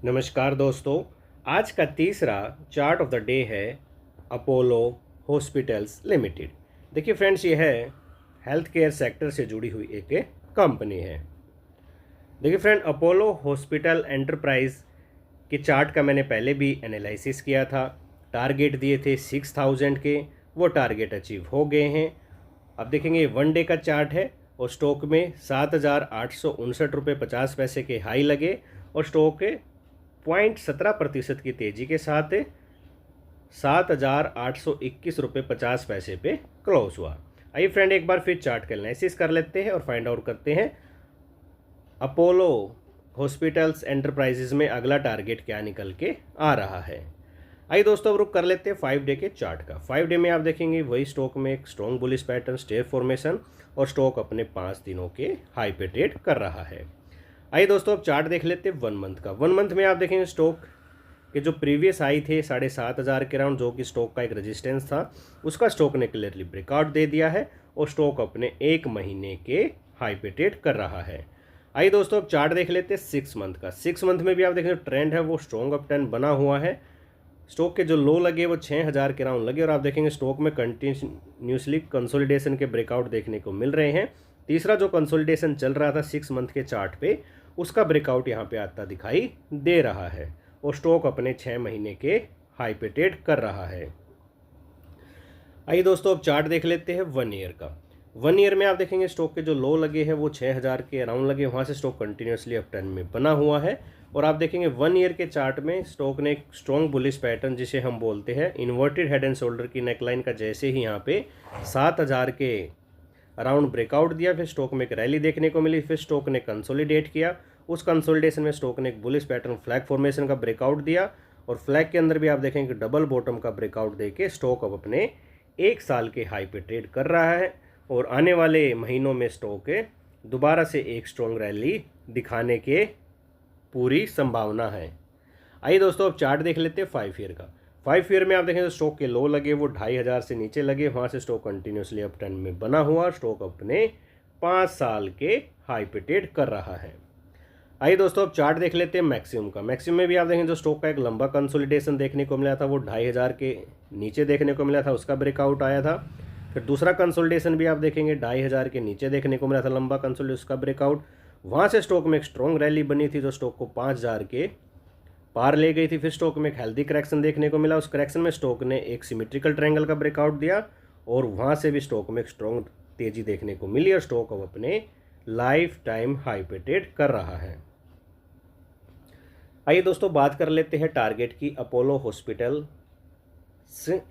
नमस्कार दोस्तों, आज का तीसरा चार्ट ऑफ द डे है अपोलो हॉस्पिटल्स लिमिटेड। देखिए फ्रेंड्स, ये है हेल्थ केयर सेक्टर से जुड़ी हुई एक कंपनी है। देखिए फ्रेंड, अपोलो हॉस्पिटल एंटरप्राइज के चार्ट का मैंने पहले भी एनालिसिस किया था। टारगेट दिए थे 6000 के, वो टारगेट अचीव हो गए हैं। अब देखेंगे वन डे का चार्ट है और स्टॉक में 7,859 रुपये 50 पैसे के हाई लगे और स्टॉक के 0.17% की तेज़ी के साथ 7,821 रुपये 50 पैसे पे क्लोज हुआ। आइए फ्रेंड, एक बार फिर चार्ट का एनालिसिस कर लेते हैं और फाइंड आउट करते हैं अपोलो हॉस्पिटल्स एंटरप्राइजेज में अगला टारगेट क्या निकल के आ रहा है। आइए दोस्तों, अब रुक कर लेते हैं 5 डे के चार्ट का। 5 डे में आप देखेंगे वही स्टॉक में एक strong bullish pattern, step formation और स्टॉक अपने 5 दिनों के हाई पे ट्रेड कर रहा है। आइए दोस्तों, अब चार्ट देख लेते हैं 1 मंथ का। 1 मंथ में आप देखेंगे स्टॉक के जो प्रीवियस हाई थे 7,500 के राउंड, जो कि स्टॉक का एक रेजिस्टेंस था, उसका स्टॉक ने क्लियरली ब्रेकआउट दे दिया है और स्टॉक अपने 1 महीने के हाई पे ट्रेड कर रहा है। आइए दोस्तों, अब चार्ट देख लेते हैं 6 मंथ का। 6 मंथ में भी आप देखेंगे ट्रेंड है वो स्ट्रॉन्ग अप ट्रेंड बना हुआ है। स्टॉक के जो लो लगे वो 6,000 के राउंड लगे और आप देखेंगे स्टॉक में कंटिन्यूसली कंसोलिडेशन के ब्रेकआउट देखने को मिल रहे हैं। तीसरा जो कंसोलिडेशन चल रहा था 6 मंथ के चार्ट पे, उसका ब्रेकआउट यहाँ पे आता दिखाई दे रहा है और स्टॉक अपने 6 महीने के हाई पे ट्रेड कर रहा है। आइए दोस्तों, अब चार्ट देख लेते हैं 1 ईयर का। 1 ईयर में आप देखेंगे स्टॉक के जो लो लगे हैं वो 6,000 के अराउंड लगे, वहाँ से स्टॉक कंटिन्यूसली अप ट्रेंड में बना हुआ है और आप देखेंगे 1 ईयर के चार्ट में स्टॉक ने एक स्ट्रॉन्ग बुलिश पैटर्न, जिसे हम बोलते हैं इन्वर्टेड हेड एंड शोल्डर की नेकलाइन का, जैसे ही यहाँ पे 7,000 के अराउंड ब्रेकआउट दिया, फिर स्टॉक में एक रैली देखने को मिली, फिर स्टॉक ने कंसोलिडेट किया। उस कंसोलिडेशन में स्टॉक ने एक बुलिश पैटर्न फ्लैग फॉर्मेशन का ब्रेकआउट दिया और फ्लैग के अंदर भी आप देखेंगे डबल बॉटम का ब्रेकआउट देके स्टॉक अब अपने 1 साल के हाई पे ट्रेड कर रहा है और आने वाले महीनों में स्टॉक दोबारा से एक स्ट्रॉन्ग रैली दिखाने के पूरी संभावना है। आइए दोस्तों, अब चार्ट देख लेते हैं 5 ईयर का। 5 ईयर में आप देखें तो स्टॉक के लो लगे वो 2,500 से नीचे लगे, वहाँ से स्टॉक कंटिन्यूसली अप ट्रेंड में बना हुआ, स्टॉक अपने 5 साल के हाई पे ट्रेड कर रहा है। आइए दोस्तों, अब चार्ट देख लेते हैं मैक्सिमम का। मैक्सिमम में भी आप देखें जो स्टॉक का एक लंबा कंसोलिडेशन देखने को मिला था, वो 2,500 के नीचे देखने को मिला था, उसका ब्रेकआउट आया था। फिर दूसरा कंसोलिडेशन भी आप देखेंगे 2,500 के नीचे देखने को मिला था, लंबा कंसोलिडेशन, उसका ब्रेकआउट। वहाँ से स्टॉक में एक स्ट्रॉन्ग रैली बनी थी जो स्टॉक को 5,000 के पार ले गई थी। फिर स्टॉक में एक हेल्दी करेक्शन देखने को मिला, उस करेक्शन में स्टॉक ने एक सिमेट्रिकल ट्रायंगल का ब्रेकआउट दिया और वहाँ से भी स्टॉक में एक स्ट्रॉन्ग तेज़ी देखने को मिली और स्टॉक अब अपने लाइफ टाइम हाई पे ट्रेड कर रहा है। आइए दोस्तों, बात कर लेते हैं टारगेट की अपोलो हॉस्पिटल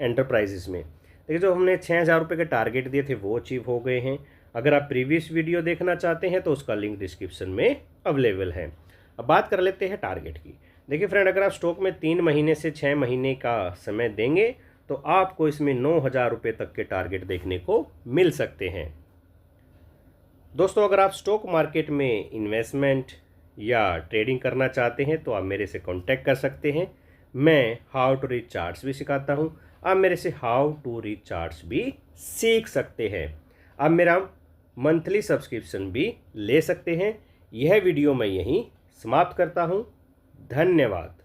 एंटरप्राइजेज में। देखिए, जो हमने 6,000 रुपये के टारगेट दिए थे वो अचीव हो गए हैं। अगर आप प्रीवियस वीडियो देखना चाहते हैं तो उसका लिंक डिस्क्रिप्शन में अवेलेबल है। अब बात कर लेते हैं टारगेट की। देखिए फ्रेंड, अगर आप स्टॉक में 3 महीने से 6 महीने का समय देंगे तो आपको इसमें 9,000 रुपये तक के टारगेट देखने को मिल सकते हैं। दोस्तों, अगर आप स्टॉक मार्केट में इन्वेस्टमेंट या ट्रेडिंग करना चाहते हैं तो आप मेरे से कांटेक्ट कर सकते हैं। मैं हाउ टू रीड चार्ट्स भी सिखाता हूं, आप मेरे से हाउ टू रीड चार्ट्स भी सीख सकते हैं। आप मेरा मंथली सब्सक्रिप्शन भी ले सकते हैं। यह वीडियो मैं यहीं समाप्त करता हूं। धन्यवाद।